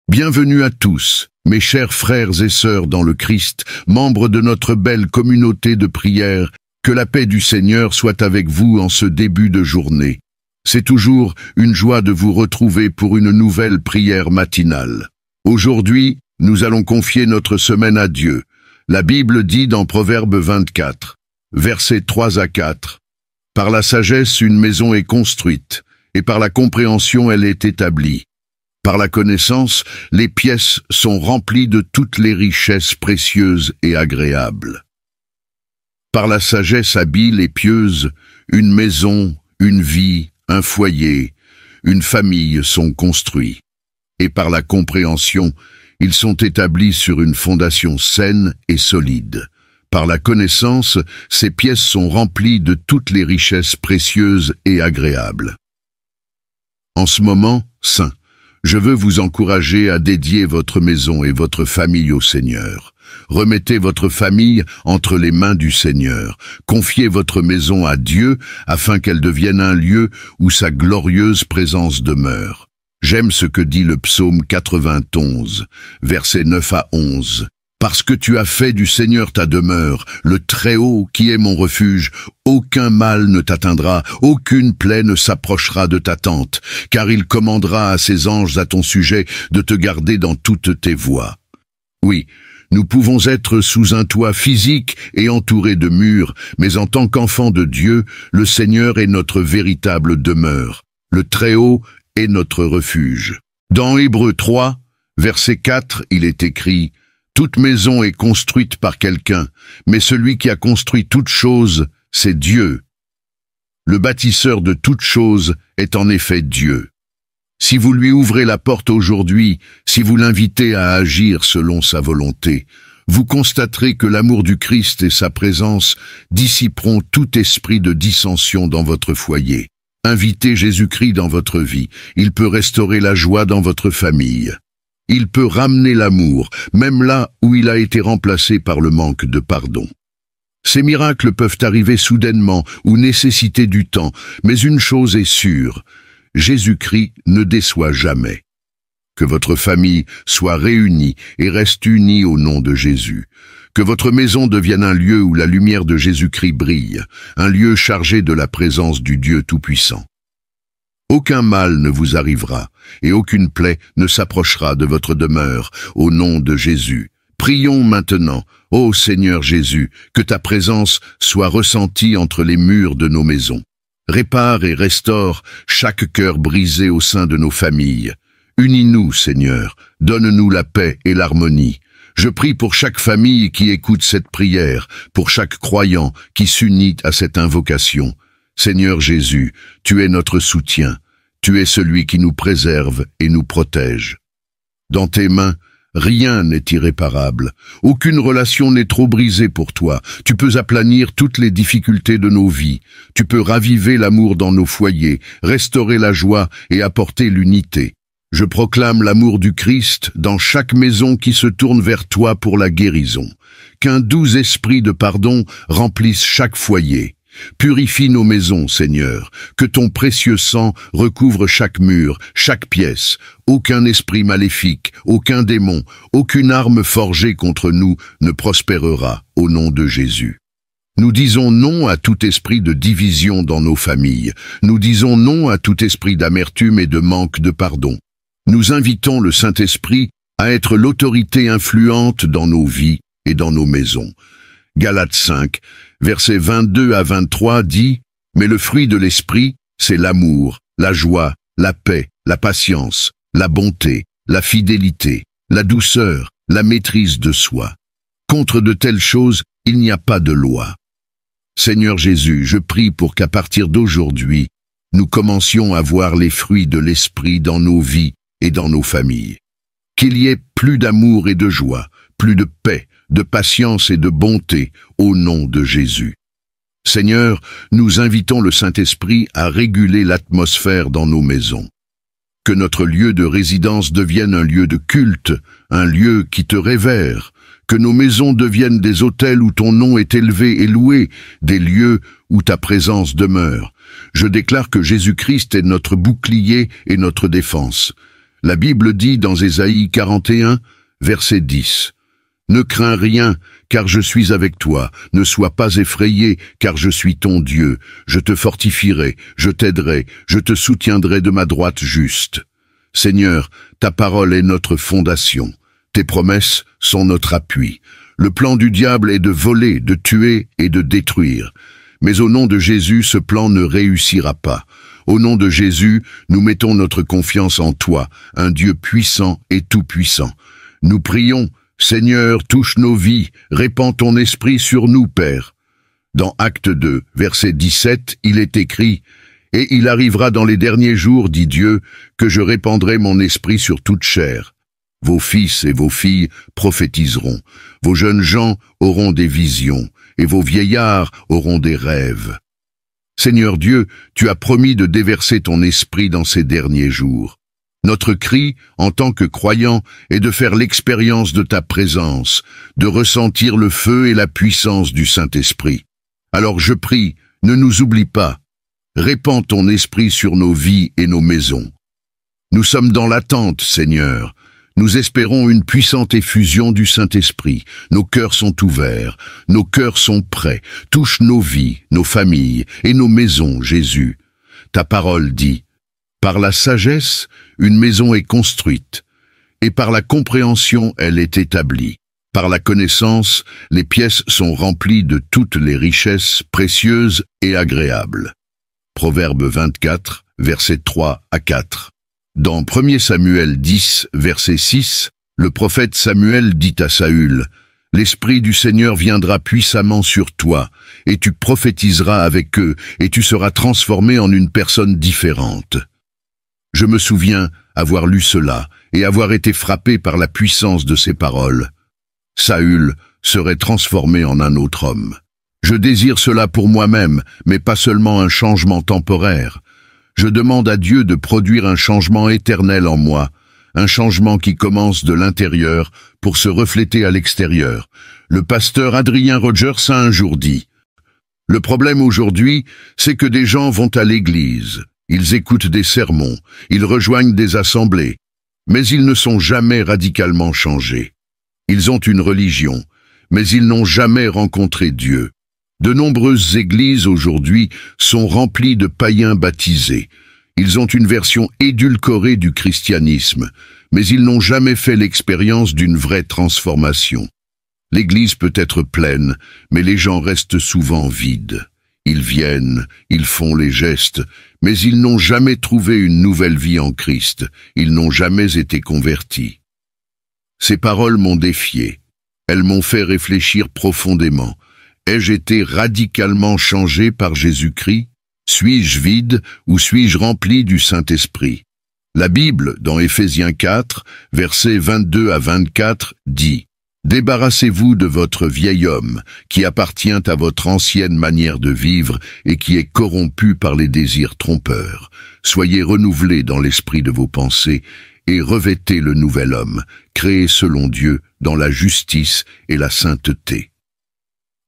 Bienvenue à tous, mes chers frères et sœurs dans le Christ, membres de notre belle communauté de prière. Que la paix du Seigneur soit avec vous en ce début de journée. C'est toujours une joie de vous retrouver pour une nouvelle prière matinale. Aujourd'hui, nous allons confier notre semaine à Dieu. La Bible dit dans Proverbe 24, versets 3 à 4, « Par la sagesse une maison est construite, et par la compréhension elle est établie. Par la connaissance, les pièces sont remplies de toutes les richesses précieuses et agréables. Par la sagesse habile et pieuse, une maison, une vie, un foyer, une famille sont construits. Et par la compréhension, ils sont établis sur une fondation saine et solide. Par la connaissance, ces pièces sont remplies de toutes les richesses précieuses et agréables. » En ce moment saint, je veux vous encourager à dédier votre maison et votre famille au Seigneur. Remettez votre famille entre les mains du Seigneur. Confiez votre maison à Dieu afin qu'elle devienne un lieu où sa glorieuse présence demeure. J'aime ce que dit le psaume 91, versets 9 à 11. Parce que tu as fait du Seigneur ta demeure, le Très-Haut qui est mon refuge, aucun mal ne t'atteindra, aucune plaie ne s'approchera de ta tente, car il commandera à ses anges à ton sujet de te garder dans toutes tes voies. Oui, nous pouvons être sous un toit physique et entourés de murs, mais en tant qu'enfants de Dieu, le Seigneur est notre véritable demeure. Le Très-Haut est notre refuge. Dans Hébreux 3, verset 4, il est écrit « Toute maison est construite par quelqu'un, mais celui qui a construit toute chose, c'est Dieu. Le bâtisseur de toute chose est en effet Dieu. Si vous lui ouvrez la porte aujourd'hui, si vous l'invitez à agir selon sa volonté, vous constaterez que l'amour du Christ et sa présence dissiperont tout esprit de dissension dans votre foyer. Invitez Jésus-Christ dans votre vie, il peut restaurer la joie dans votre famille. Il peut ramener l'amour, même là où il a été remplacé par le manque de pardon. Ces miracles peuvent arriver soudainement ou nécessiter du temps, mais une chose est sûre, Jésus-Christ ne déçoit jamais. Que votre famille soit réunie et reste unie au nom de Jésus. Que votre maison devienne un lieu où la lumière de Jésus-Christ brille, un lieu chargé de la présence du Dieu Tout-Puissant. Aucun mal ne vous arrivera, et aucune plaie ne s'approchera de votre demeure, au nom de Jésus. Prions maintenant, ô Seigneur Jésus, que ta présence soit ressentie entre les murs de nos maisons. Répare et restaure chaque cœur brisé au sein de nos familles. Unis-nous, Seigneur, donne-nous la paix et l'harmonie. Je prie pour chaque famille qui écoute cette prière, pour chaque croyant qui s'unit à cette invocation. Seigneur Jésus, tu es notre soutien, tu es celui qui nous préserve et nous protège. Dans tes mains, rien n'est irréparable, aucune relation n'est trop brisée pour toi, tu peux aplanir toutes les difficultés de nos vies, tu peux raviver l'amour dans nos foyers, restaurer la joie et apporter l'unité. Je proclame l'amour du Christ dans chaque maison qui se tourne vers toi pour la guérison. Qu'un doux esprit de pardon remplisse chaque foyer. Purifie nos maisons, Seigneur, que ton précieux sang recouvre chaque mur, chaque pièce. Aucun esprit maléfique, aucun démon, aucune arme forgée contre nous ne prospérera au nom de Jésus. Nous disons non à tout esprit de division dans nos familles. Nous disons non à tout esprit d'amertume et de manque de pardon. Nous invitons le Saint-Esprit à être l'autorité influente dans nos vies et dans nos maisons. Galates 5, versets 22 à 23 dit « Mais le fruit de l'esprit, c'est l'amour, la joie, la paix, la patience, la bonté, la fidélité, la douceur, la maîtrise de soi. Contre de telles choses, il n'y a pas de loi. » Seigneur Jésus, je prie pour qu'à partir d'aujourd'hui, nous commencions à voir les fruits de l'esprit dans nos vies et dans nos familles. Qu'il y ait plus d'amour et de joie, plus de paix, de patience et de bonté, au nom de Jésus. Seigneur, nous invitons le Saint-Esprit à réguler l'atmosphère dans nos maisons. Que notre lieu de résidence devienne un lieu de culte, un lieu qui te révère. Que nos maisons deviennent des autels où ton nom est élevé et loué, des lieux où ta présence demeure. Je déclare que Jésus-Christ est notre bouclier et notre défense. La Bible dit dans Ésaïe 41, verset 10, « Ne crains rien, car je suis avec toi. Ne sois pas effrayé, car je suis ton Dieu. Je te fortifierai, je t'aiderai, je te soutiendrai de ma droite juste. » Seigneur, ta parole est notre fondation. Tes promesses sont notre appui. Le plan du diable est de voler, de tuer et de détruire. Mais au nom de Jésus, ce plan ne réussira pas. Au nom de Jésus, nous mettons notre confiance en toi, un Dieu puissant et tout-puissant. Nous prions, Seigneur, touche nos vies, répands ton esprit sur nous, Père. Dans Acte 2, verset 17, il est écrit « Et il arrivera dans les derniers jours, dit Dieu, que je répandrai mon esprit sur toute chair. Vos fils et vos filles prophétiseront, vos jeunes gens auront des visions, et vos vieillards auront des rêves. » Seigneur Dieu, tu as promis de déverser ton esprit dans ces derniers jours. Notre cri, en tant que croyants, est de faire l'expérience de ta présence, de ressentir le feu et la puissance du Saint-Esprit. Alors je prie, ne nous oublie pas. Répands ton esprit sur nos vies et nos maisons. Nous sommes dans l'attente, Seigneur. Nous espérons une puissante effusion du Saint-Esprit. Nos cœurs sont ouverts, nos cœurs sont prêts. Touche nos vies, nos familles et nos maisons, Jésus. Ta parole dit, « Par la sagesse, une maison est construite, et par la compréhension, elle est établie. Par la connaissance, les pièces sont remplies de toutes les richesses précieuses et agréables. » Proverbe 24, versets 3 à 4. Dans 1 Samuel 10, verset 6, le prophète Samuel dit à Saül, « L'Esprit du Seigneur viendra puissamment sur toi, et tu prophétiseras avec eux, et tu seras transformé en une personne différente. » Je me souviens avoir lu cela, et avoir été frappé par la puissance de ces paroles. Saül serait transformé en un autre homme. Je désire cela pour moi-même, mais pas seulement un changement temporaire. Je demande à Dieu de produire un changement éternel en moi, un changement qui commence de l'intérieur pour se refléter à l'extérieur. Le pasteur Adrien Rogers a un jour dit, « Le problème aujourd'hui, c'est que des gens vont à l'église, ils écoutent des sermons, ils rejoignent des assemblées, mais ils ne sont jamais radicalement changés. Ils ont une religion, mais ils n'ont jamais rencontré Dieu. De nombreuses églises aujourd'hui sont remplies de païens baptisés. Ils ont une version édulcorée du christianisme, mais ils n'ont jamais fait l'expérience d'une vraie transformation. L'église peut être pleine, mais les gens restent souvent vides. Ils viennent, ils font les gestes, mais ils n'ont jamais trouvé une nouvelle vie en Christ. Ils n'ont jamais été convertis. Ces paroles m'ont défié. Elles m'ont fait réfléchir profondément. Ai-je été radicalement changé par Jésus-Christ? Suis-je vide ou suis-je rempli du Saint-Esprit? La Bible, dans Éphésiens 4, versets 22 à 24, dit « Débarrassez-vous de votre vieil homme, qui appartient à votre ancienne manière de vivre et qui est corrompu par les désirs trompeurs. Soyez renouvelés dans l'esprit de vos pensées et revêtez le nouvel homme, créé selon Dieu dans la justice et la sainteté. »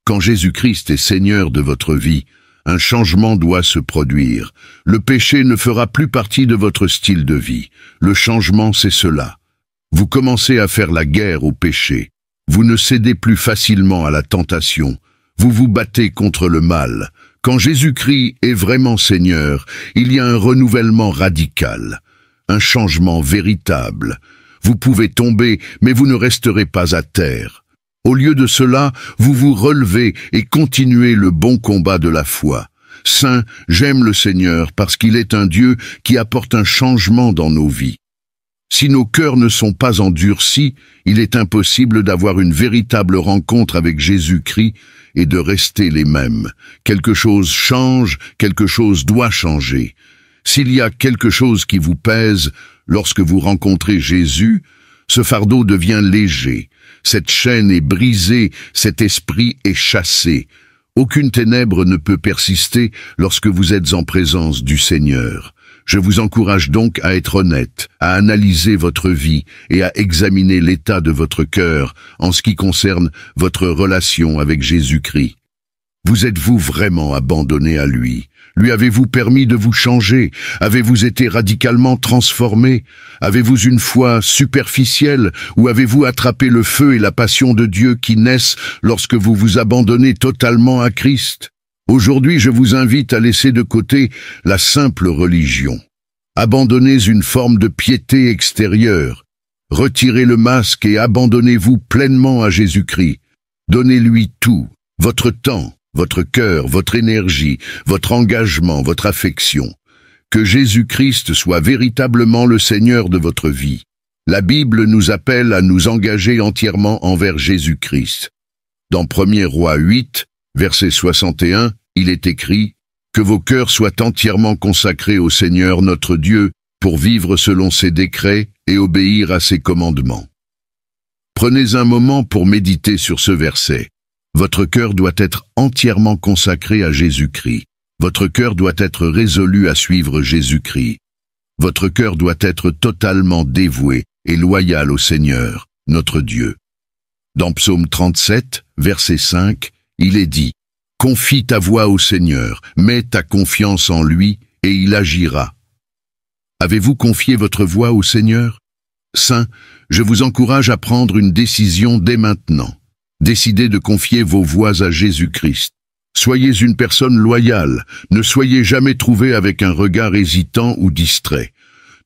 Quand Jésus-Christ est Seigneur de votre vie, un changement doit se produire. Le péché ne fera plus partie de votre style de vie. Le changement, c'est cela. Vous commencez à faire la guerre au péché. Vous ne cédez plus facilement à la tentation. Vous vous battez contre le mal. Quand Jésus-Christ est vraiment Seigneur, il y a un renouvellement radical, un changement véritable. Vous pouvez tomber, mais vous ne resterez pas à terre. Au lieu de cela, vous vous relevez et continuez le bon combat de la foi. Saint, j'aime le Seigneur parce qu'il est un Dieu qui apporte un changement dans nos vies. Si nos cœurs ne sont pas endurcis, il est impossible d'avoir une véritable rencontre avec Jésus-Christ et de rester les mêmes. Quelque chose change, quelque chose doit changer. S'il y a quelque chose qui vous pèse lorsque vous rencontrez Jésus, ce fardeau devient léger. Cette chaîne est brisée, cet esprit est chassé. Aucune ténèbre ne peut persister lorsque vous êtes en présence du Seigneur. Je vous encourage donc à être honnête, à analyser votre vie et à examiner l'état de votre cœur en ce qui concerne votre relation avec Jésus-Christ. Vous êtes-vous vraiment abandonné à lui? Lui avez-vous permis de vous changer? Avez-vous été radicalement transformé? Avez-vous une foi superficielle ou avez-vous attrapé le feu et la passion de Dieu qui naissent lorsque vous vous abandonnez totalement à Christ? Aujourd'hui, je vous invite à laisser de côté la simple religion. Abandonnez une forme de piété extérieure. Retirez le masque et abandonnez-vous pleinement à Jésus-Christ. Donnez-lui tout, votre temps, votre cœur, votre énergie, votre engagement, votre affection. Que Jésus-Christ soit véritablement le Seigneur de votre vie. La Bible nous appelle à nous engager entièrement envers Jésus-Christ. Dans 1er Rois 8, verset 61, il est écrit « Que vos cœurs soient entièrement consacrés au Seigneur notre Dieu pour vivre selon ses décrets et obéir à ses commandements. » Prenez un moment pour méditer sur ce verset. Votre cœur doit être entièrement consacré à Jésus-Christ. Votre cœur doit être résolu à suivre Jésus-Christ. Votre cœur doit être totalement dévoué et loyal au Seigneur, notre Dieu. Dans Psaume 37, verset 5, il est dit « Confie ta voix au Seigneur, mets ta confiance en lui, et il agira. » Avez-vous confié votre voix au Seigneur? Saints, je vous encourage à prendre une décision dès maintenant. Décidez de confier vos voix à Jésus-Christ. Soyez une personne loyale, ne soyez jamais trouvé avec un regard hésitant ou distrait.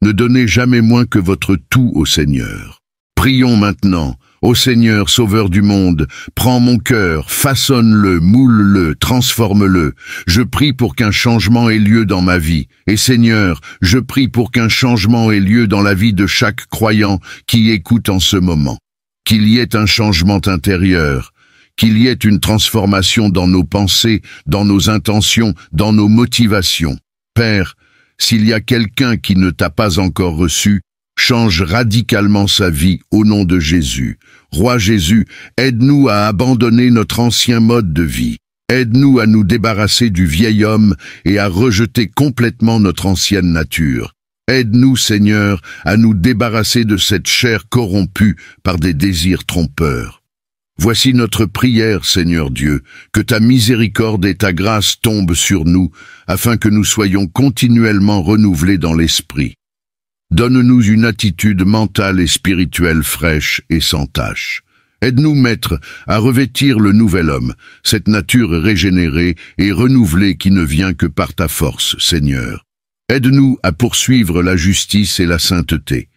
Ne donnez jamais moins que votre tout au Seigneur. Prions maintenant. Ô Seigneur, Sauveur du monde, prends mon cœur, façonne-le, moule-le, transforme-le. Je prie pour qu'un changement ait lieu dans ma vie. Et Seigneur, je prie pour qu'un changement ait lieu dans la vie de chaque croyant qui écoute en ce moment. Qu'il y ait un changement intérieur, qu'il y ait une transformation dans nos pensées, dans nos intentions, dans nos motivations. Père, s'il y a quelqu'un qui ne t'a pas encore reçu, change radicalement sa vie au nom de Jésus. Roi Jésus, aide-nous à abandonner notre ancien mode de vie. Aide-nous à nous débarrasser du vieil homme et à rejeter complètement notre ancienne nature. Aide-nous, Seigneur, à nous débarrasser de cette chair corrompue par des désirs trompeurs. Voici notre prière, Seigneur Dieu, que ta miséricorde et ta grâce tombent sur nous, afin que nous soyons continuellement renouvelés dans l'esprit. Donne-nous une attitude mentale et spirituelle fraîche et sans tache. Aide-nous, Maître, à revêtir le nouvel homme, cette nature régénérée et renouvelée qui ne vient que par ta force, Seigneur. Aide-nous à poursuivre la justice et la sainteté.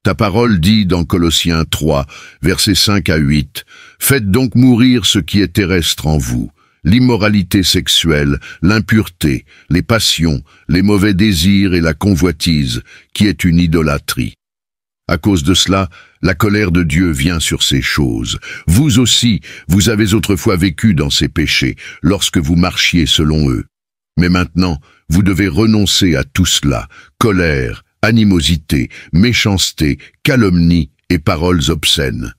Ta parole dit dans Colossiens 3, versets 5 à 8, « Faites donc mourir ce qui est terrestre en vous, l'immoralité sexuelle, l'impureté, les passions, les mauvais désirs et la convoitise, qui est une idolâtrie. À cause de cela, la colère de Dieu vient sur ces choses. Vous aussi, vous avez autrefois vécu dans ces péchés, lorsque vous marchiez selon eux. Mais maintenant, vous devez renoncer à tout cela, colère, animosité, méchanceté, calomnie et paroles obscènes.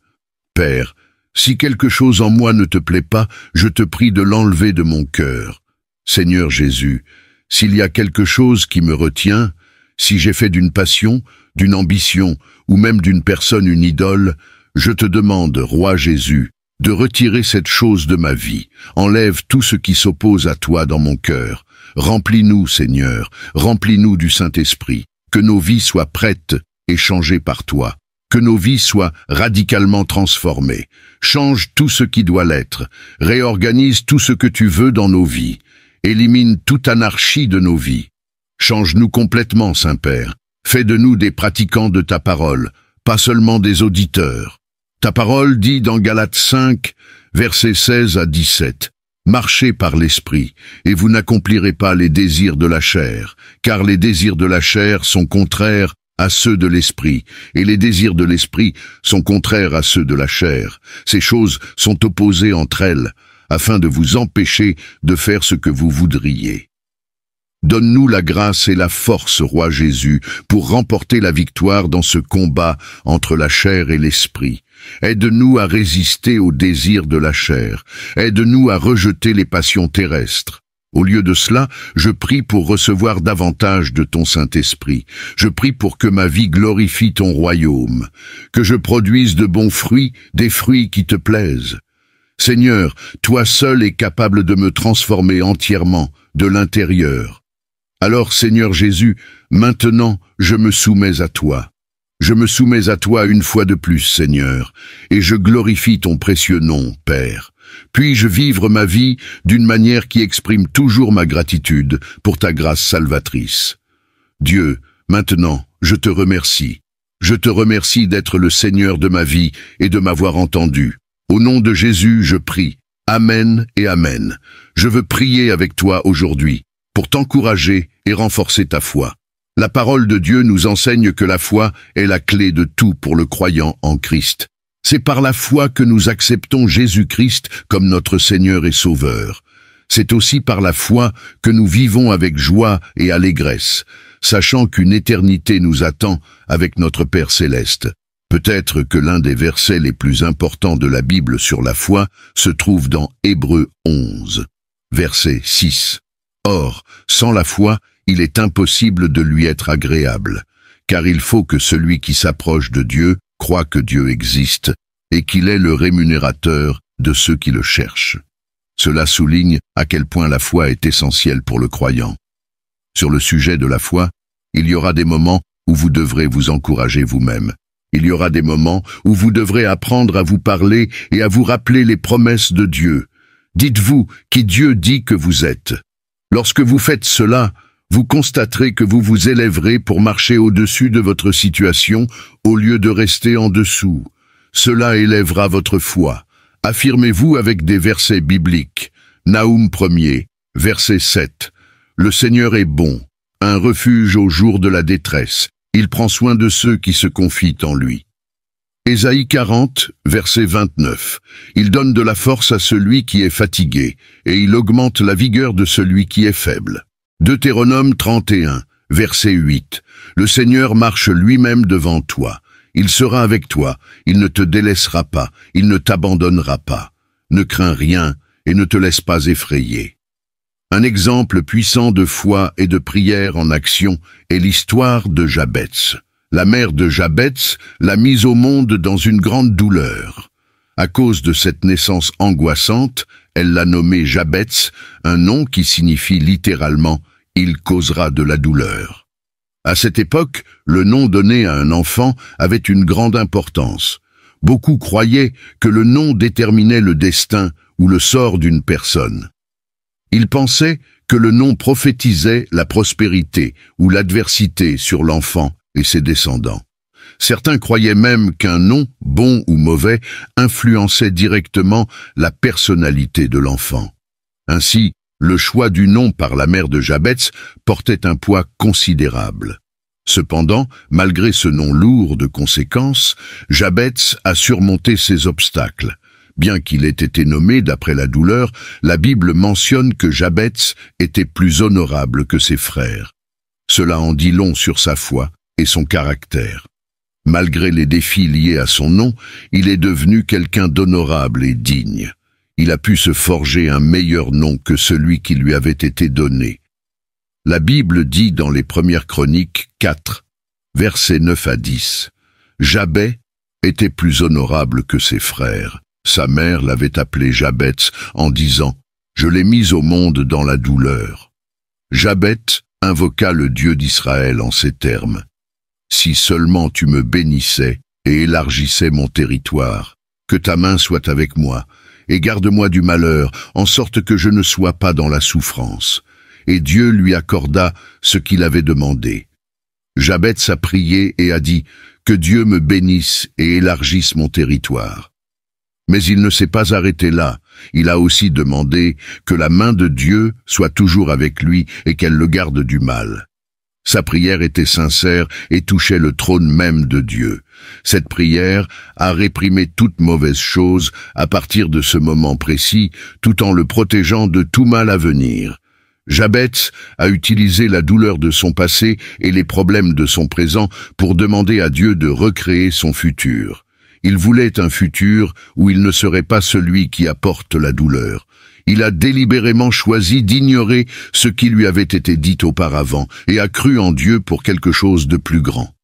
Père, si quelque chose en moi ne te plaît pas, je te prie de l'enlever de mon cœur. Seigneur Jésus, s'il y a quelque chose qui me retient, si j'ai fait d'une passion, d'une ambition ou même d'une personne une idole, je te demande, Roi Jésus, de retirer cette chose de ma vie. Enlève tout ce qui s'oppose à toi dans mon cœur. Remplis-nous, Seigneur, remplis-nous du Saint-Esprit. Que nos vies soient prêtes et changées par toi. Que nos vies soient radicalement transformées. Change tout ce qui doit l'être. Réorganise tout ce que tu veux dans nos vies. Élimine toute anarchie de nos vies. Change-nous complètement, Saint-Père. Fais de nous des pratiquants de ta parole, pas seulement des auditeurs. Ta parole dit dans Galates 5, versets 16 à 17. Marchez par l'esprit, et vous n'accomplirez pas les désirs de la chair, car les désirs de la chair sont contraires à ceux de l'esprit, et les désirs de l'esprit sont contraires à ceux de la chair. Ces choses sont opposées entre elles, afin de vous empêcher de faire ce que vous voudriez. Donne-nous la grâce et la force, Roi Jésus, pour remporter la victoire dans ce combat entre la chair et l'esprit. Aide-nous à résister aux désirs de la chair. Aide-nous à rejeter les passions terrestres. Au lieu de cela, je prie pour recevoir davantage de ton Saint-Esprit. Je prie pour que ma vie glorifie ton royaume, que je produise de bons fruits, des fruits qui te plaisent. Seigneur, toi seul es capable de me transformer entièrement, de l'intérieur. Alors, Seigneur Jésus, maintenant, je me soumets à toi. Je me soumets à toi une fois de plus, Seigneur, et je glorifie ton précieux nom, Père. Puis-je vivre ma vie d'une manière qui exprime toujours ma gratitude pour ta grâce salvatrice. Dieu, maintenant, je te remercie. Je te remercie d'être le Seigneur de ma vie et de m'avoir entendu. Au nom de Jésus, je prie. Amen et Amen. Je veux prier avec toi aujourd'hui, pour t'encourager et renforcer ta foi. La parole de Dieu nous enseigne que la foi est la clé de tout pour le croyant en Christ. C'est par la foi que nous acceptons Jésus-Christ comme notre Seigneur et Sauveur. C'est aussi par la foi que nous vivons avec joie et allégresse, sachant qu'une éternité nous attend avec notre Père Céleste. Peut-être que l'un des versets les plus importants de la Bible sur la foi se trouve dans Hébreux 11, verset 6. Or, sans la foi, il est impossible de lui être agréable, car il faut que celui qui s'approche de Dieu croit que Dieu existe et qu'il est le rémunérateur de ceux qui le cherchent. Cela souligne à quel point la foi est essentielle pour le croyant. Sur le sujet de la foi, il y aura des moments où vous devrez vous encourager vous-même. Il y aura des moments où vous devrez apprendre à vous parler et à vous rappeler les promesses de Dieu. Dites-vous qui Dieu dit que vous êtes. Lorsque vous faites cela, vous constaterez que vous vous élèverez pour marcher au-dessus de votre situation au lieu de rester en dessous. Cela élèvera votre foi. Affirmez-vous avec des versets bibliques. Naoum 1er, verset 7. Le Seigneur est bon, un refuge au jour de la détresse. Il prend soin de ceux qui se confient en lui. Ésaïe 40, verset 29. Il donne de la force à celui qui est fatigué, et il augmente la vigueur de celui qui est faible. Deutéronome 31, verset 8. Le Seigneur marche lui-même devant toi. Il sera avec toi, il ne te délaissera pas, il ne t'abandonnera pas. Ne crains rien et ne te laisse pas effrayer. Un exemple puissant de foi et de prière en action est l'histoire de Jabetz. La mère de Jabetz l'a mise au monde dans une grande douleur. À cause de cette naissance angoissante, elle l'a nommé Jabetz, un nom qui signifie littéralement « il causera de la douleur ». À cette époque, le nom donné à un enfant avait une grande importance. Beaucoup croyaient que le nom déterminait le destin ou le sort d'une personne. Ils pensaient que le nom prophétisait la prospérité ou l'adversité sur l'enfant et ses descendants. Certains croyaient même qu'un nom, bon ou mauvais, influençait directement la personnalité de l'enfant. Ainsi, le choix du nom par la mère de Jabetz portait un poids considérable. Cependant, malgré ce nom lourd de conséquences, Jabetz a surmonté ces obstacles. Bien qu'il ait été nommé d'après la douleur, la Bible mentionne que Jabetz était plus honorable que ses frères. Cela en dit long sur sa foi et son caractère. Malgré les défis liés à son nom, il est devenu quelqu'un d'honorable et digne. Il a pu se forger un meilleur nom que celui qui lui avait été donné. La Bible dit dans les premières Chroniques 4, versets 9 à 10, « Jabet était plus honorable que ses frères. Sa mère l'avait appelé Jabetz en disant « Je l'ai mis au monde dans la douleur ». Jabet invoqua le Dieu d'Israël en ces termes. « Si seulement tu me bénissais et élargissais mon territoire, que ta main soit avec moi, et garde-moi du malheur, en sorte que je ne sois pas dans la souffrance. » Et Dieu lui accorda ce qu'il avait demandé. Jabetz a prié et a dit « Que Dieu me bénisse et élargisse mon territoire ». Mais il ne s'est pas arrêté là. Il a aussi demandé que la main de Dieu soit toujours avec lui et qu'elle le garde du mal. Sa prière était sincère et touchait le trône même de Dieu. Cette prière a réprimé toute mauvaise chose à partir de ce moment précis, tout en le protégeant de tout mal à venir. Jabetz a utilisé la douleur de son passé et les problèmes de son présent pour demander à Dieu de recréer son futur. Il voulait un futur où il ne serait pas celui qui apporte la douleur. Il a délibérément choisi d'ignorer ce qui lui avait été dit auparavant et a cru en Dieu pour quelque chose de plus grand.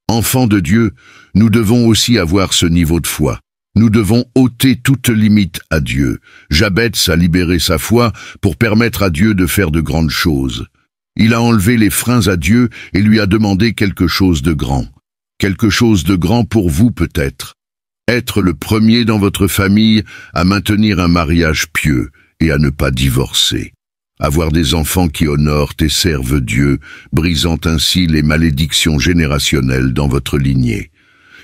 Enfants de Dieu, nous devons aussi avoir ce niveau de foi. Nous devons ôter toute limite à Dieu. Jabez a libéré sa foi pour permettre à Dieu de faire de grandes choses. Il a enlevé les freins à Dieu et lui a demandé quelque chose de grand. Quelque chose de grand pour vous peut-être. Être le premier dans votre famille à maintenir un mariage pieux et à ne pas divorcer. Avoir des enfants qui honorent et servent Dieu, brisant ainsi les malédictions générationnelles dans votre lignée.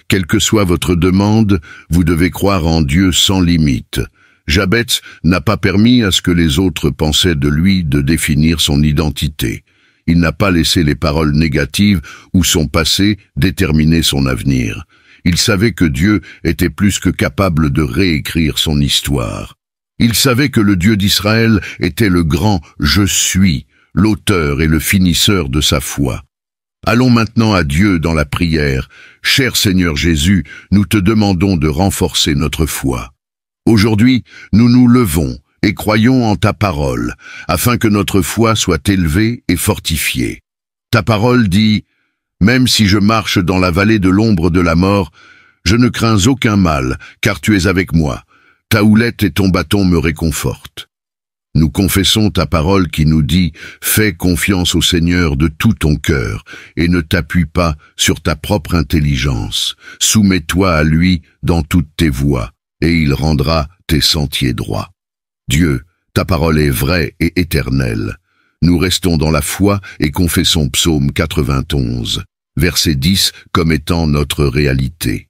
Quelle que soit votre demande, vous devez croire en Dieu sans limite. Jabez n'a pas permis à ce que les autres pensaient de lui de définir son identité. Il n'a pas laissé les paroles négatives ou son passé déterminer son avenir. Il savait que Dieu était plus que capable de réécrire son histoire. Il savait que le Dieu d'Israël était le grand « Je suis », l'auteur et le finisseur de sa foi. Allons maintenant à Dieu dans la prière. Cher Seigneur Jésus, nous te demandons de renforcer notre foi. Aujourd'hui, nous nous levons et croyons en ta parole, afin que notre foi soit élevée et fortifiée. Ta parole dit « Même si je marche dans la vallée de l'ombre de la mort, je ne crains aucun mal, car tu es avec moi. Ta houlette et ton bâton me réconfortent. » Nous confessons ta parole qui nous dit « Fais confiance au Seigneur de tout ton cœur et ne t'appuie pas sur ta propre intelligence. Soumets-toi à lui dans toutes tes voies, et il rendra tes sentiers droits. » Dieu, ta parole est vraie et éternelle. Nous restons dans la foi et confessons Psaume 91, verset 10, comme étant notre réalité.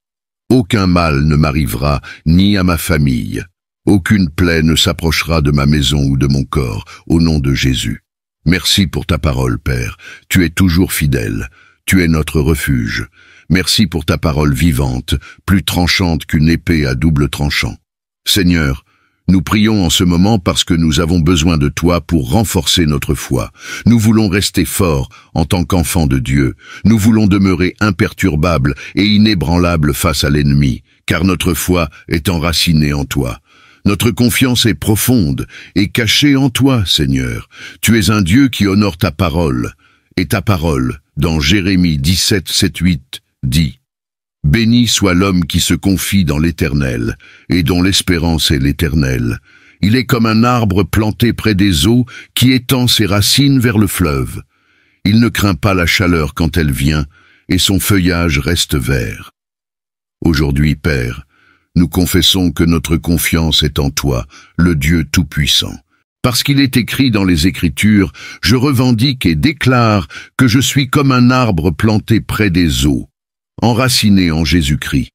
Aucun mal ne m'arrivera, ni à ma famille. Aucune plaie ne s'approchera de ma maison ou de mon corps, au nom de Jésus. Merci pour ta parole, Père. Tu es toujours fidèle. Tu es notre refuge. Merci pour ta parole vivante, plus tranchante qu'une épée à double tranchant. Seigneur, nous prions en ce moment parce que nous avons besoin de toi pour renforcer notre foi. Nous voulons rester forts en tant qu'enfants de Dieu. Nous voulons demeurer imperturbables et inébranlables face à l'ennemi, car notre foi est enracinée en toi. Notre confiance est profonde et cachée en toi, Seigneur. Tu es un Dieu qui honore ta parole. Et ta parole, dans Jérémie 17, 7, 8, dit « Béni soit l'homme qui se confie dans l'Éternel, et dont l'espérance est l'Éternel. Il est comme un arbre planté près des eaux qui étend ses racines vers le fleuve. Il ne craint pas la chaleur quand elle vient, et son feuillage reste vert. » Aujourd'hui, Père, nous confessons que notre confiance est en toi, le Dieu Tout-Puissant. Parce qu'il est écrit dans les Écritures, je revendique et déclare que je suis comme un arbre planté près des eaux, enraciné en Jésus-Christ.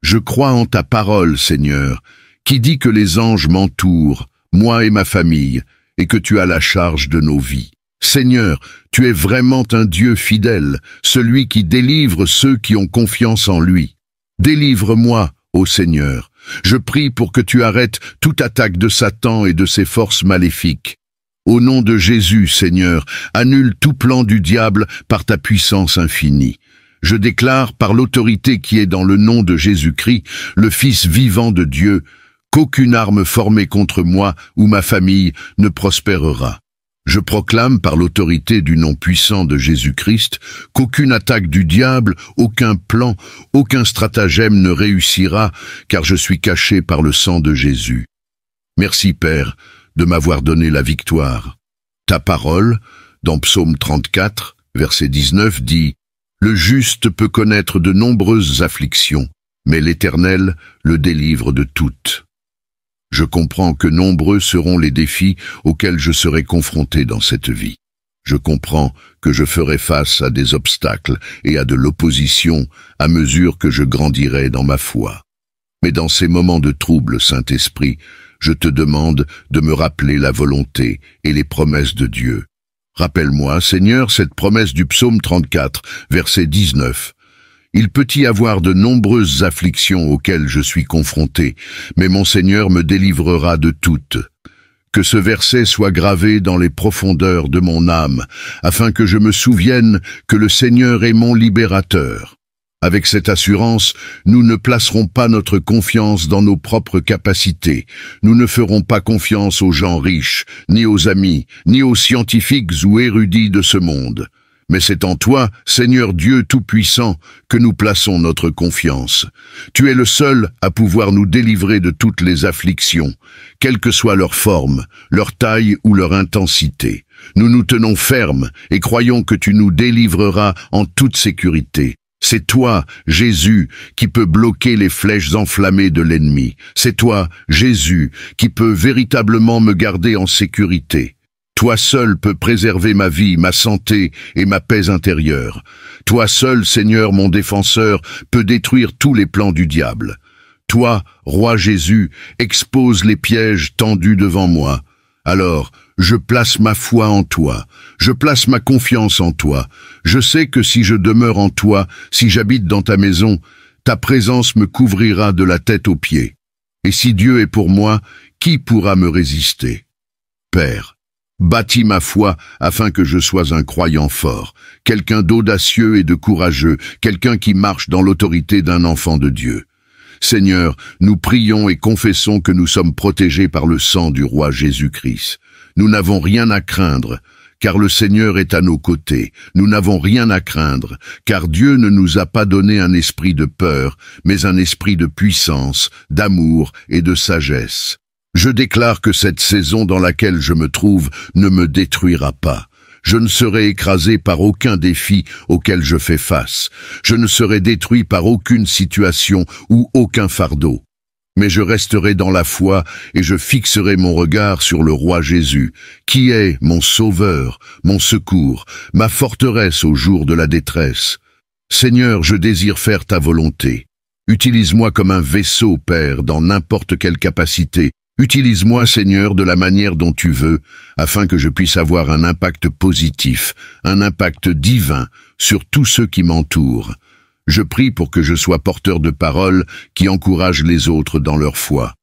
Je crois en ta parole, Seigneur, qui dit que les anges m'entourent, moi et ma famille, et que tu as la charge de nos vies. Seigneur, tu es vraiment un Dieu fidèle, celui qui délivre ceux qui ont confiance en lui. Délivre-moi, ô Seigneur, je prie pour que tu arrêtes toute attaque de Satan et de ses forces maléfiques. Au nom de Jésus, Seigneur, annule tout plan du diable par ta puissance infinie. Je déclare par l'autorité qui est dans le nom de Jésus-Christ, le Fils vivant de Dieu, qu'aucune arme formée contre moi ou ma famille ne prospérera. Je proclame par l'autorité du nom puissant de Jésus-Christ qu'aucune attaque du diable, aucun plan, aucun stratagème ne réussira, car je suis caché par le sang de Jésus. Merci, Père, de m'avoir donné la victoire. Ta parole, dans Psaume 34, verset 19, dit « Le juste peut connaître de nombreuses afflictions, mais l'Éternel le délivre de toutes. » Je comprends que nombreux seront les défis auxquels je serai confronté dans cette vie. Je comprends que je ferai face à des obstacles et à de l'opposition à mesure que je grandirai dans ma foi. Mais dans ces moments de trouble, Saint-Esprit, je te demande de me rappeler la volonté et les promesses de Dieu. Rappelle-moi, Seigneur, cette promesse du psaume 34, verset 19. Il peut y avoir de nombreuses afflictions auxquelles je suis confronté, mais mon Seigneur me délivrera de toutes. Que ce verset soit gravé dans les profondeurs de mon âme, afin que je me souvienne que le Seigneur est mon libérateur. Avec cette assurance, nous ne placerons pas notre confiance dans nos propres capacités. Nous ne ferons pas confiance aux gens riches, ni aux amis, ni aux scientifiques ou érudits de ce monde. Mais c'est en toi, Seigneur Dieu Tout-Puissant, que nous plaçons notre confiance. Tu es le seul à pouvoir nous délivrer de toutes les afflictions, quelle que soit leur forme, leur taille ou leur intensité. Nous nous tenons fermes et croyons que tu nous délivreras en toute sécurité. C'est toi, Jésus, qui peux bloquer les flèches enflammées de l'ennemi. C'est toi, Jésus, qui peux véritablement me garder en sécurité. Toi seul peux préserver ma vie, ma santé et ma paix intérieure. Toi seul, Seigneur, mon défenseur, peux détruire tous les plans du diable. Toi, Roi Jésus, expose les pièges tendus devant moi. Alors, je place ma foi en toi, je place ma confiance en toi. Je sais que si je demeure en toi, si j'habite dans ta maison, ta présence me couvrira de la tête aux pieds. Et si Dieu est pour moi, qui pourra me résister? Père, bâtis ma foi afin que je sois un croyant fort, quelqu'un d'audacieux et de courageux, quelqu'un qui marche dans l'autorité d'un enfant de Dieu. Seigneur, nous prions et confessons que nous sommes protégés par le sang du roi Jésus-Christ. Nous n'avons rien à craindre, car le Seigneur est à nos côtés. Nous n'avons rien à craindre, car Dieu ne nous a pas donné un esprit de peur, mais un esprit de puissance, d'amour et de sagesse. Je déclare que cette saison dans laquelle je me trouve ne me détruira pas. Je ne serai écrasé par aucun défi auquel je fais face. Je ne serai détruit par aucune situation ou aucun fardeau. Mais je resterai dans la foi et je fixerai mon regard sur le roi Jésus, qui est mon sauveur, mon secours, ma forteresse au jour de la détresse. Seigneur, je désire faire ta volonté. Utilise-moi comme un vaisseau, Père, dans n'importe quelle capacité. Utilise-moi, Seigneur, de la manière dont tu veux, afin que je puisse avoir un impact positif, un impact divin sur tous ceux qui m'entourent. Je prie pour que je sois porteur de paroles qui encouragent les autres dans leur foi.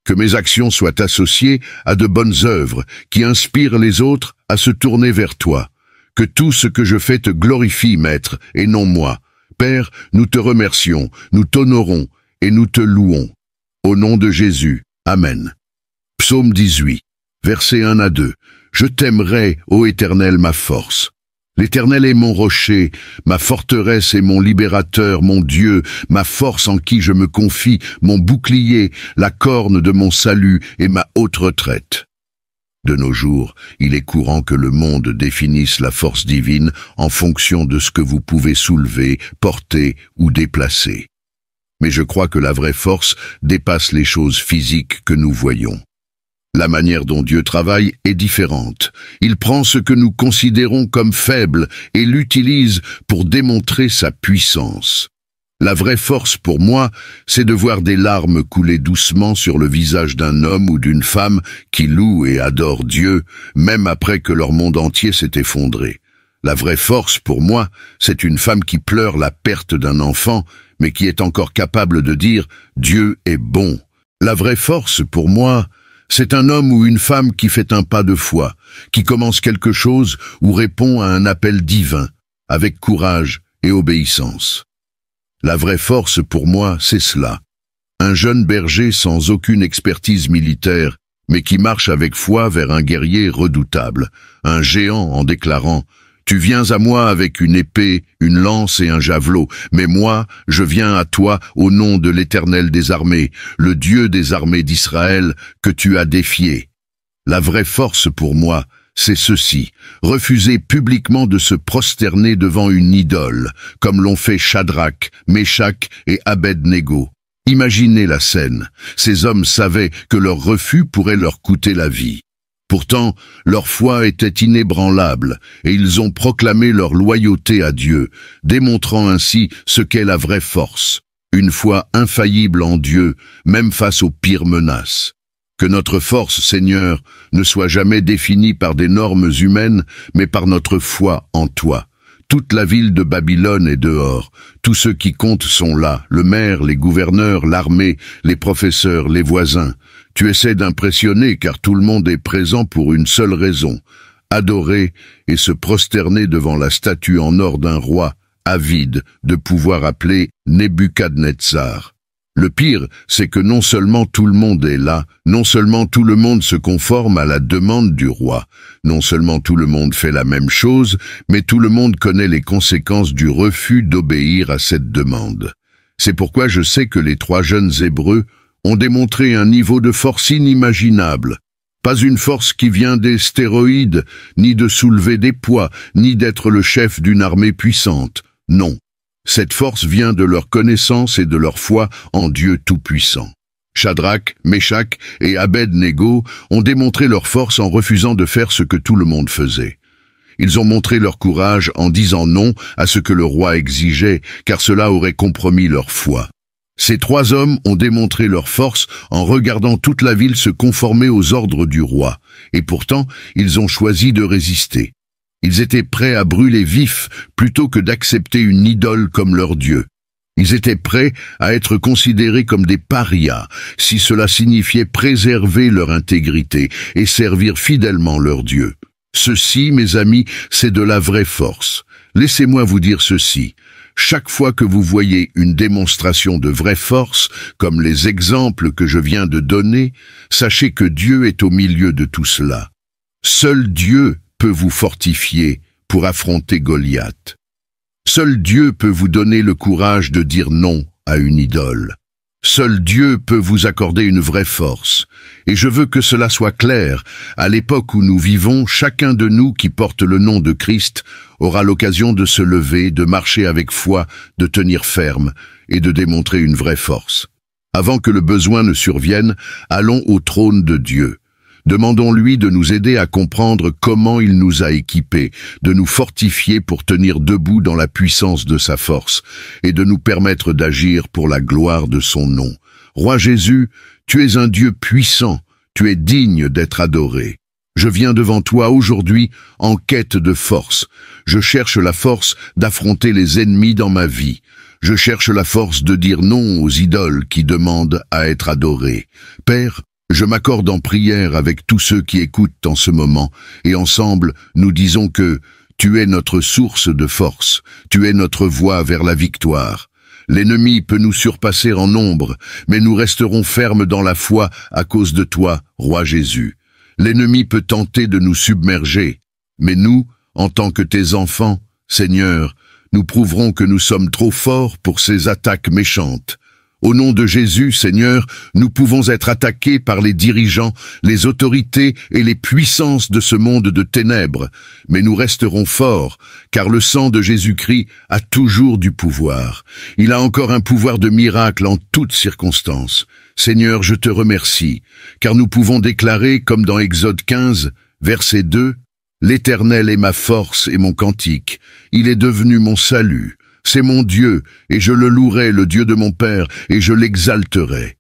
Que mes actions soient associées à de bonnes œuvres qui inspirent les autres à se tourner vers toi. Que tout ce que je fais te glorifie, Maître, et non moi. Père, nous te remercions, nous t'honorons et nous te louons. Au nom de Jésus. Amen. Psaume 18, versets 1 à 2. Je t'aimerai, ô Éternel, ma force. L'Éternel est mon rocher, ma forteresse et mon libérateur, mon Dieu, ma force en qui je me confie, mon bouclier, la corne de mon salut et ma haute retraite. De nos jours, il est courant que le monde définisse la force divine en fonction de ce que vous pouvez soulever, porter ou déplacer. Mais je crois que la vraie force dépasse les choses physiques que nous voyons. La manière dont Dieu travaille est différente. Il prend ce que nous considérons comme faible et l'utilise pour démontrer sa puissance. La vraie force pour moi, c'est de voir des larmes couler doucement sur le visage d'un homme ou d'une femme qui loue et adore Dieu, même après que leur monde entier s'est effondré. La vraie force pour moi, c'est une femme qui pleure la perte d'un enfant, mais qui est encore capable de dire « Dieu est bon ». La vraie force pour moi, c'est un homme ou une femme qui fait un pas de foi, qui commence quelque chose ou répond à un appel divin, avec courage et obéissance. La vraie force pour moi, c'est cela. Un jeune berger sans aucune expertise militaire, mais qui marche avec foi vers un guerrier redoutable, un géant en déclarant « Tu viens à moi avec une épée, une lance et un javelot, mais moi, je viens à toi au nom de l'Éternel des armées, le Dieu des armées d'Israël que tu as défié. » La vraie force pour moi, c'est ceci, refuser publiquement de se prosterner devant une idole, comme l'ont fait Shadrach, Meshach et Abed-Nego. Imaginez la scène, ces hommes savaient que leur refus pourrait leur coûter la vie. Pourtant, leur foi était inébranlable, et ils ont proclamé leur loyauté à Dieu, démontrant ainsi ce qu'est la vraie force, une foi infaillible en Dieu, même face aux pires menaces. Que notre force, Seigneur, ne soit jamais définie par des normes humaines, mais par notre foi en toi. Toute la ville de Babylone est dehors. Tous ceux qui comptent sont là, le maire, les gouverneurs, l'armée, les professeurs, les voisins. Tu essaies d'impressionner car tout le monde est présent pour une seule raison, adorer et se prosterner devant la statue en or d'un roi, avide de pouvoir appeler Nebuchadnezzar. Le pire, c'est que non seulement tout le monde est là, non seulement tout le monde se conforme à la demande du roi, non seulement tout le monde fait la même chose, mais tout le monde connaît les conséquences du refus d'obéir à cette demande. C'est pourquoi je sais que les 3 jeunes Hébreux ont démontré un niveau de force inimaginable. Pas une force qui vient des stéroïdes, ni de soulever des poids, ni d'être le chef d'une armée puissante. Non. Cette force vient de leur connaissance et de leur foi en Dieu Tout-Puissant. Shadrach, Meshach et Abed-Nego ont démontré leur force en refusant de faire ce que tout le monde faisait. Ils ont montré leur courage en disant non à ce que le roi exigeait, car cela aurait compromis leur foi. Ces 3 hommes ont démontré leur force en regardant toute la ville se conformer aux ordres du roi, et pourtant ils ont choisi de résister. Ils étaient prêts à brûler vifs plutôt que d'accepter une idole comme leur Dieu. Ils étaient prêts à être considérés comme des parias, si cela signifiait préserver leur intégrité et servir fidèlement leur Dieu. Ceci, mes amis, c'est de la vraie force. Laissez-moi vous dire ceci. Chaque fois que vous voyez une démonstration de vraie force, comme les exemples que je viens de donner, sachez que Dieu est au milieu de tout cela. Seul Dieu peut vous fortifier pour affronter Goliath. Seul Dieu peut vous donner le courage de dire non à une idole. Seul Dieu peut vous accorder une vraie force. Et je veux que cela soit clair. À l'époque où nous vivons, chacun de nous qui porte le nom de Christ aura l'occasion de se lever, de marcher avec foi, de tenir ferme et de démontrer une vraie force. Avant que le besoin ne survienne, allons au trône de Dieu. Demandons-lui de nous aider à comprendre comment il nous a équipés, de nous fortifier pour tenir debout dans la puissance de sa force, et de nous permettre d'agir pour la gloire de son nom. Roi Jésus, tu es un Dieu puissant, tu es digne d'être adoré. Je viens devant toi aujourd'hui en quête de force. Je cherche la force d'affronter les ennemis dans ma vie. Je cherche la force de dire non aux idoles qui demandent à être adorées. Père, je m'accorde en prière avec tous ceux qui écoutent en ce moment, et ensemble, nous disons que tu es notre source de force, tu es notre voie vers la victoire. L'ennemi peut nous surpasser en nombre, mais nous resterons fermes dans la foi à cause de toi, Roi Jésus. L'ennemi peut tenter de nous submerger, mais nous, en tant que tes enfants, Seigneur, nous prouverons que nous sommes trop forts pour ces attaques méchantes. Au nom de Jésus, Seigneur, nous pouvons être attaqués par les dirigeants, les autorités et les puissances de ce monde de ténèbres, mais nous resterons forts, car le sang de Jésus-Christ a toujours du pouvoir. Il a encore un pouvoir de miracle en toutes circonstances. Seigneur, je te remercie, car nous pouvons déclarer, comme dans Exode 15, verset 2, « L'Éternel est ma force et mon cantique, il est devenu mon salut. C'est mon Dieu, et je le louerai, le Dieu de mon Père, et je l'exalterai. »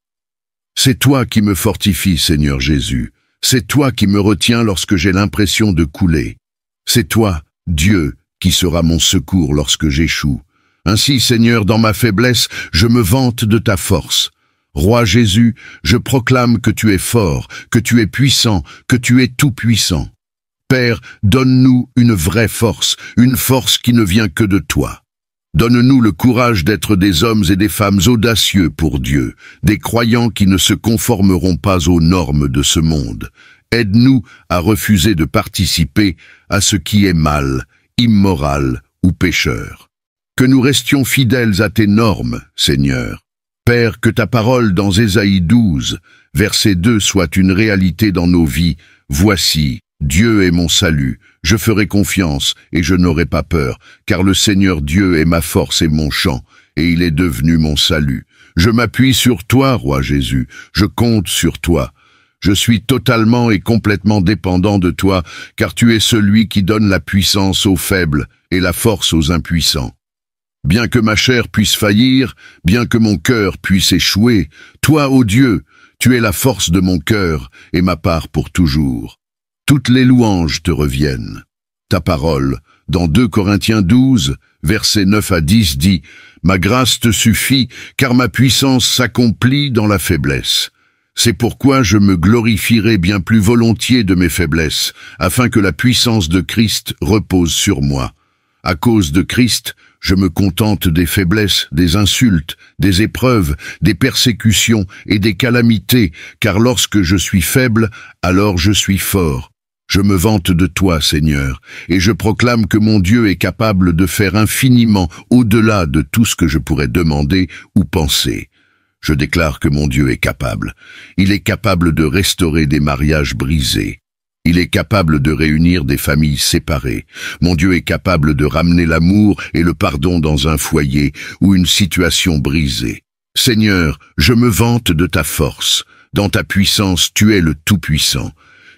C'est toi qui me fortifies, Seigneur Jésus. C'est toi qui me retiens lorsque j'ai l'impression de couler. C'est toi, Dieu, qui sera mon secours lorsque j'échoue. Ainsi, Seigneur, dans ma faiblesse, je me vante de ta force. Roi Jésus, je proclame que tu es fort, que tu es puissant, que tu es tout-puissant. Père, donne-nous une vraie force, une force qui ne vient que de toi. Donne-nous le courage d'être des hommes et des femmes audacieux pour Dieu, des croyants qui ne se conformeront pas aux normes de ce monde. Aide-nous à refuser de participer à ce qui est mal, immoral ou pécheur. Que nous restions fidèles à tes normes, Seigneur. Père, que ta parole dans Ésaïe 12, verset 2 soit une réalité dans nos vies. Voici, Dieu est mon salut, je ferai confiance et je n'aurai pas peur, car le Seigneur Dieu est ma force et mon chant, et il est devenu mon salut. Je m'appuie sur toi, Roi Jésus, je compte sur toi. Je suis totalement et complètement dépendant de toi, car tu es celui qui donne la puissance aux faibles et la force aux impuissants. Bien que ma chair puisse faillir, bien que mon cœur puisse échouer, toi, ô Dieu, tu es la force de mon cœur et ma part pour toujours. Toutes les louanges te reviennent. Ta parole, dans 2 Corinthiens 12, versets 9 à 10, dit « Ma grâce te suffit, car ma puissance s'accomplit dans la faiblesse. C'est pourquoi je me glorifierai bien plus volontiers de mes faiblesses, afin que la puissance de Christ repose sur moi. À cause de Christ, Je me contente des faiblesses, des insultes, des épreuves, des persécutions et des calamités, car lorsque je suis faible, alors je suis fort. Je me vante de toi, Seigneur, et je proclame que mon Dieu est capable de faire infiniment au-delà de tout ce que je pourrais demander ou penser. Je déclare que mon Dieu est capable. Il est capable de restaurer des mariages brisés. Il est capable de réunir des familles séparées. Mon Dieu est capable de ramener l'amour et le pardon dans un foyer ou une situation brisée. Seigneur, je me vante de ta force. Dans ta puissance, tu es le Tout-Puissant.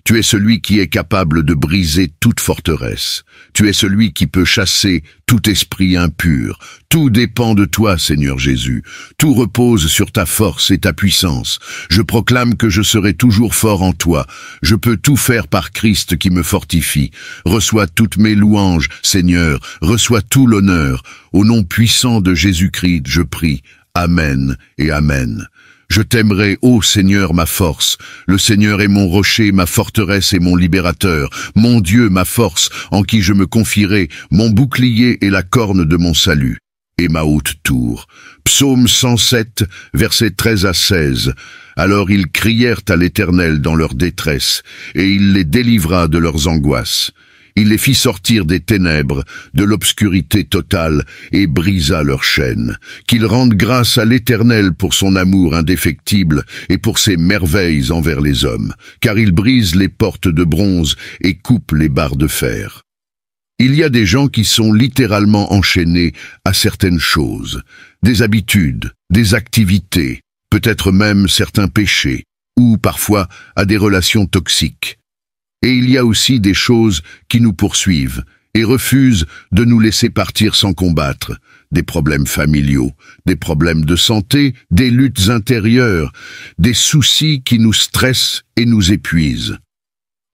Tu es celui qui est capable de briser toute forteresse. Tu es celui qui peut chasser tout esprit impur. Tout dépend de toi, Seigneur Jésus. Tout repose sur ta force et ta puissance. Je proclame que je serai toujours fort en toi. Je peux tout faire par Christ qui me fortifie. Reçois toutes mes louanges, Seigneur. Reçois tout l'honneur. Au nom puissant de Jésus-Christ, je prie. Amen et Amen. Je t'aimerai, ô Seigneur, ma force. Le Seigneur est mon rocher, ma forteresse et mon libérateur. Mon Dieu, ma force, en qui je me confierai, mon bouclier et la corne de mon salut. Et ma haute tour. Psaume 107, versets 13 à 16. Alors ils crièrent à l'Éternel dans leur détresse, et il les délivra de leurs angoisses. Il les fit sortir des ténèbres, de l'obscurité totale, et brisa leurs chaînes. Qu'ils rendent grâce à l'Éternel pour son amour indéfectible et pour ses merveilles envers les hommes, car il brise les portes de bronze et coupe les barres de fer. Il y a des gens qui sont littéralement enchaînés à certaines choses, des habitudes, des activités, peut-être même certains péchés, ou parfois à des relations toxiques. Et il y a aussi des choses qui nous poursuivent et refusent de nous laisser partir sans combattre. Des problèmes familiaux, des problèmes de santé, des luttes intérieures, des soucis qui nous stressent et nous épuisent.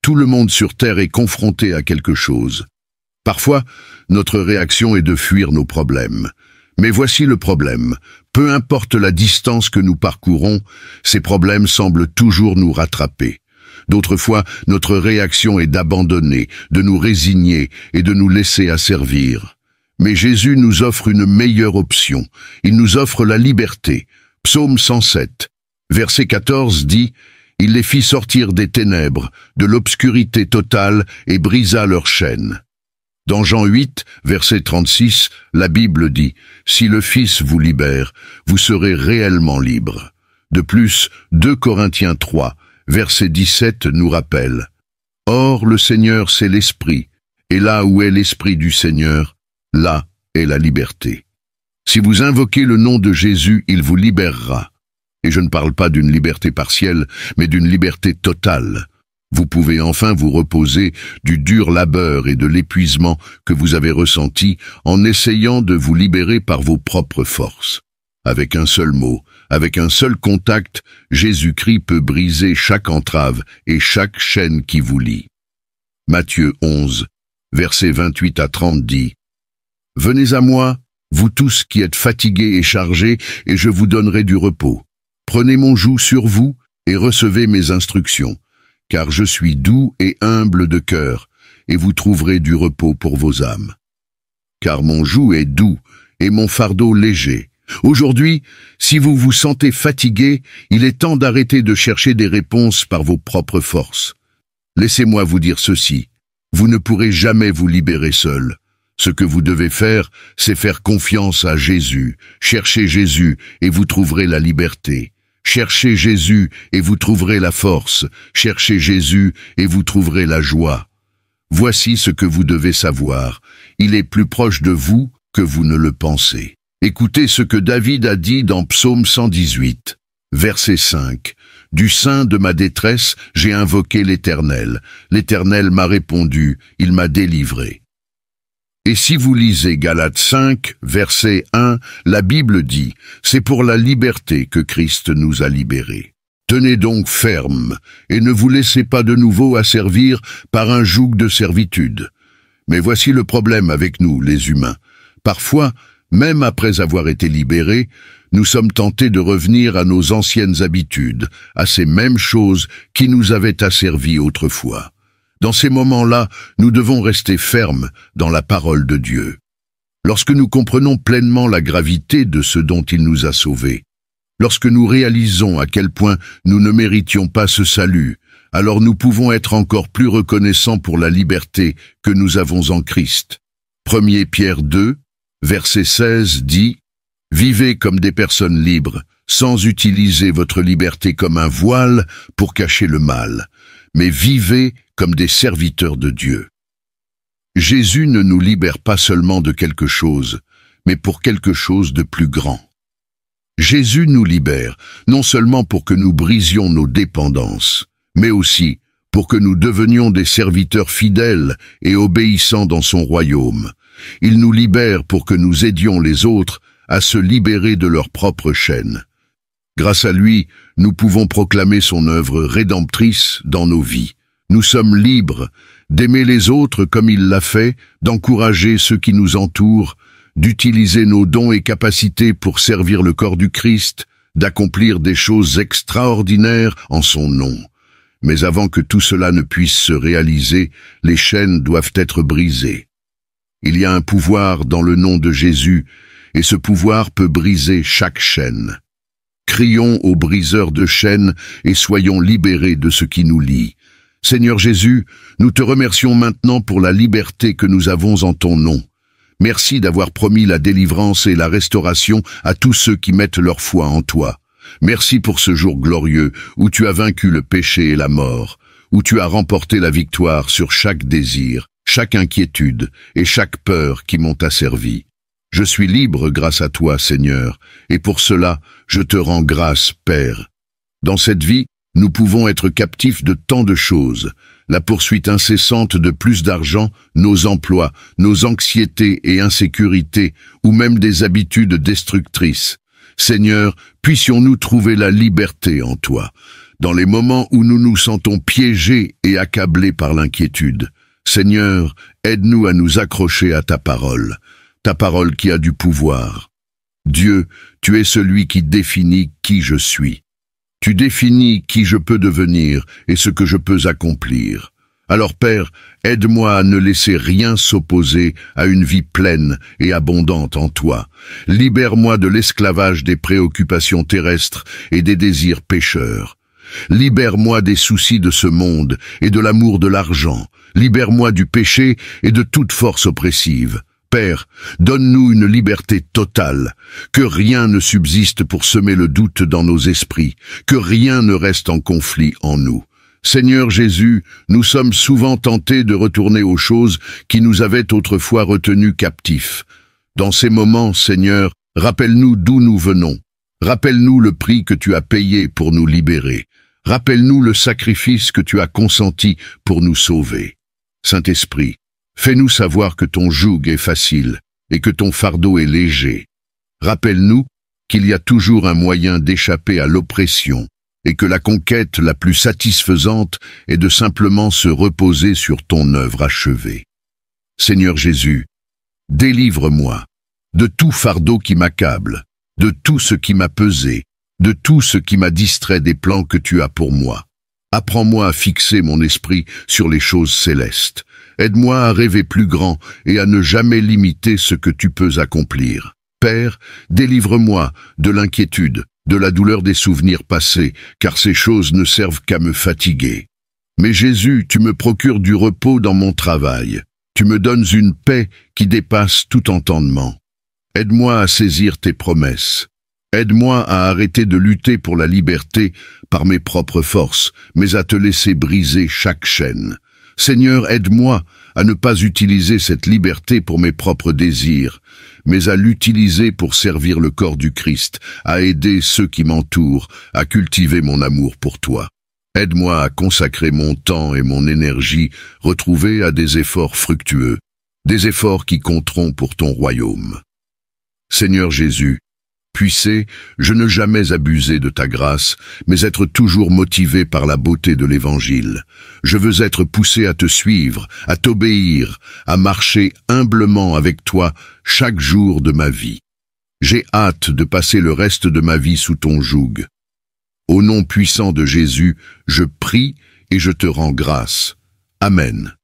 Tout le monde sur Terre est confronté à quelque chose. Parfois, notre réaction est de fuir nos problèmes. Mais voici le problème. Peu importe la distance que nous parcourons, ces problèmes semblent toujours nous rattraper. D'autres fois, notre réaction est d'abandonner, de nous résigner et de nous laisser asservir. Mais Jésus nous offre une meilleure option. Il nous offre la liberté. Psaume 107, verset 14 dit « Il les fit sortir des ténèbres, de l'obscurité totale et brisa leurs chaînes. » Dans Jean 8, verset 36, la Bible dit « Si le Fils vous libère, vous serez réellement libre. » De plus, 2 Corinthiens 3, verset 17 nous rappelle « Or le Seigneur c'est l'Esprit, et là où est l'Esprit du Seigneur, là est la liberté. Si vous invoquez le nom de Jésus, il vous libérera. » Et je ne parle pas d'une liberté partielle, mais d'une liberté totale. Vous pouvez enfin vous reposer du dur labeur et de l'épuisement que vous avez ressenti en essayant de vous libérer par vos propres forces. Avec un seul mot, avec un seul contact, Jésus-Christ peut briser chaque entrave et chaque chaîne qui vous lie. Matthieu 11, versets 28 à 30 dit « Venez à moi, vous tous qui êtes fatigués et chargés, et je vous donnerai du repos. Prenez mon joug sur vous et recevez mes instructions, car je suis doux et humble de cœur, et vous trouverez du repos pour vos âmes. Car mon joug est doux et mon fardeau léger. » Aujourd'hui, si vous vous sentez fatigué, il est temps d'arrêter de chercher des réponses par vos propres forces. Laissez-moi vous dire ceci, vous ne pourrez jamais vous libérer seul. Ce que vous devez faire, c'est faire confiance à Jésus. Cherchez Jésus et vous trouverez la liberté. Cherchez Jésus et vous trouverez la force. Cherchez Jésus et vous trouverez la joie. Voici ce que vous devez savoir. Il est plus proche de vous que vous ne le pensez. Écoutez ce que David a dit dans Psaume 118, verset 5. « Du sein de ma détresse, j'ai invoqué l'Éternel. L'Éternel m'a répondu, il m'a délivré. » Et si vous lisez Galates 5, verset 1, la Bible dit « C'est pour la liberté que Christ nous a libérés. Tenez donc ferme, et ne vous laissez pas de nouveau asservir par un joug de servitude. » Mais voici le problème avec nous, les humains. Parfois, même après avoir été libérés, nous sommes tentés de revenir à nos anciennes habitudes, à ces mêmes choses qui nous avaient asservis autrefois. Dans ces moments-là, nous devons rester fermes dans la parole de Dieu. Lorsque nous comprenons pleinement la gravité de ce dont il nous a sauvés, lorsque nous réalisons à quel point nous ne méritions pas ce salut, alors nous pouvons être encore plus reconnaissants pour la liberté que nous avons en Christ. 1 Pierre 2, verset 16 dit « Vivez comme des personnes libres, sans utiliser votre liberté comme un voile pour cacher le mal, mais vivez comme des serviteurs de Dieu. » Jésus ne nous libère pas seulement de quelque chose, mais pour quelque chose de plus grand. Jésus nous libère, non seulement pour que nous brisions nos dépendances, mais aussi pour que nous devenions des serviteurs fidèles et obéissants dans son royaume. Il nous libère pour que nous aidions les autres à se libérer de leurs propres chaînes. Grâce à lui, nous pouvons proclamer son œuvre rédemptrice dans nos vies. Nous sommes libres d'aimer les autres comme il l'a fait, d'encourager ceux qui nous entourent, d'utiliser nos dons et capacités pour servir le corps du Christ, d'accomplir des choses extraordinaires en son nom. Mais avant que tout cela ne puisse se réaliser, les chaînes doivent être brisées. Il y a un pouvoir dans le nom de Jésus, et ce pouvoir peut briser chaque chaîne. Crions au briseur de chaînes et soyons libérés de ce qui nous lie. Seigneur Jésus, nous te remercions maintenant pour la liberté que nous avons en ton nom. Merci d'avoir promis la délivrance et la restauration à tous ceux qui mettent leur foi en toi. Merci pour ce jour glorieux où tu as vaincu le péché et la mort, où tu as remporté la victoire sur chaque désir, chaque inquiétude et chaque peur qui m'ont asservi. Je suis libre grâce à toi, Seigneur, et pour cela, je te rends grâce, Père. Dans cette vie, nous pouvons être captifs de tant de choses, la poursuite incessante de plus d'argent, nos emplois, nos anxiétés et insécurités, ou même des habitudes destructrices. Seigneur, puissions-nous trouver la liberté en toi, dans les moments où nous nous sentons piégés et accablés par l'inquiétude. Seigneur, aide-nous à nous accrocher à ta parole qui a du pouvoir. Dieu, tu es celui qui définit qui je suis. Tu définis qui je peux devenir et ce que je peux accomplir. Alors Père, aide-moi à ne laisser rien s'opposer à une vie pleine et abondante en toi. Libère-moi de l'esclavage des préoccupations terrestres et des désirs pécheurs. Libère-moi des soucis de ce monde et de l'amour de l'argent. Libère-moi du péché et de toute force oppressive. Père, donne-nous une liberté totale, que rien ne subsiste pour semer le doute dans nos esprits, que rien ne reste en conflit en nous. Seigneur Jésus, nous sommes souvent tentés de retourner aux choses qui nous avaient autrefois retenus captifs. Dans ces moments, Seigneur, rappelle-nous d'où nous venons. Rappelle-nous le prix que tu as payé pour nous libérer. Rappelle-nous le sacrifice que tu as consenti pour nous sauver. Saint-Esprit, fais-nous savoir que ton joug est facile et que ton fardeau est léger. Rappelle-nous qu'il y a toujours un moyen d'échapper à l'oppression et que la conquête la plus satisfaisante est de simplement se reposer sur ton œuvre achevée. Seigneur Jésus, délivre-moi de tout fardeau qui m'accable, de tout ce qui m'a pesé, de tout ce qui m'a distrait des plans que tu as pour moi. Apprends-moi à fixer mon esprit sur les choses célestes. Aide-moi à rêver plus grand et à ne jamais limiter ce que tu peux accomplir. Père, délivre-moi de l'inquiétude, de la douleur des souvenirs passés, car ces choses ne servent qu'à me fatiguer. Mais Jésus, tu me procures du repos dans mon travail. Tu me donnes une paix qui dépasse tout entendement. Aide-moi à saisir tes promesses. Aide-moi à arrêter de lutter pour la liberté par mes propres forces, mais à te laisser briser chaque chaîne. Seigneur, aide-moi à ne pas utiliser cette liberté pour mes propres désirs, mais à l'utiliser pour servir le corps du Christ, à aider ceux qui m'entourent, à cultiver mon amour pour toi. Aide-moi à consacrer mon temps et mon énergie retrouvés à des efforts fructueux, des efforts qui compteront pour ton royaume. Seigneur Jésus, puissez, je ne jamais abuser de ta grâce, mais être toujours motivé par la beauté de l'Évangile. Je veux être poussé à te suivre, à t'obéir, à marcher humblement avec toi chaque jour de ma vie. J'ai hâte de passer le reste de ma vie sous ton joug. Au nom puissant de Jésus, je prie et je te rends grâce. Amen.